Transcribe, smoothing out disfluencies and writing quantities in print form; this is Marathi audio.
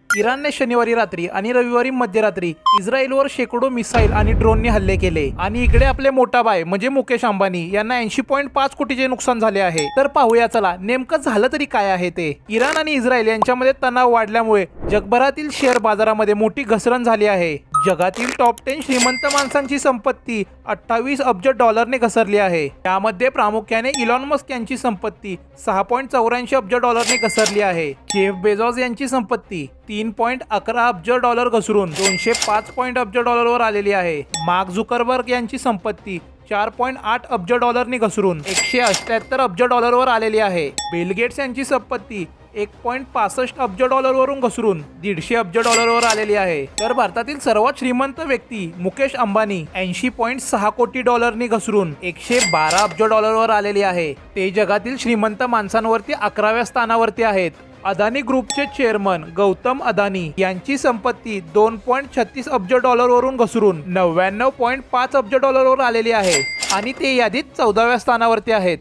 इराणने शनिवारी रात्री आणि रविवारी मध्यरात्री इस्रायलवर शेकडो मिसाईल आणि ड्रोनने हल्ले केले आणि इकडे आपले मोठा भाई म्हणजे मुकेश अंबानी यांना 80.5 कोटीचे नुकसान झाले आहे। तर पाहूया चला नेमकं झालं तरी काय आहे ते। इराण आणि इस्रायल यांच्यामध्ये तणाव वाढल्यामुळे जगभरातील शेअर बाजारामध्ये मोठी घसरण झाली आहे। जगातील टॉप 10 श्रीमंत माणसांची संपत्ती 28 अब्ज डॉलरने घसरली आहे। त्यामध्ये प्रामुख्याने इलॉन मस्क यांची संपत्ती 6.84 अब्ज डॉलरने घसरली आहे। जेफ बेझोस यांची संपत्ती 3.11 अब्ज डॉलर घसरून 205 अब्ज डॉलरवर आलेली आहे। मार्क झुकरबर्ग यांची संपत्ती 4.8 अब्ज डॉलरने घसरून 178 अब्ज डॉलरवर आलेली आहे। बिल गेट्स यांची संपत्ती 1.65 अब्ज डॉलरवरून घसरून 150 अब्ज डॉलरवर आलेली आहे। तर भारतातील सर्वात श्रीमंत व्यक्ती मुकेश अंबानी 80.6 कोटी डॉलरनी घसरून 112 अब्ज डॉलरवर आलेली आहे। ते जगातील श्रीमंत माणसांवरती 11व्या स्थानावरती आहेत। अदानी ग्रुपचे चेअरमन गौतम अदानी यांची संपत्ती 2.36 अब्ज डॉलरवरून घसरून 99.5 अब्ज डॉलरवर आलेली आहे आणि ते यादीत 14व्या स्थानावरती आहेत।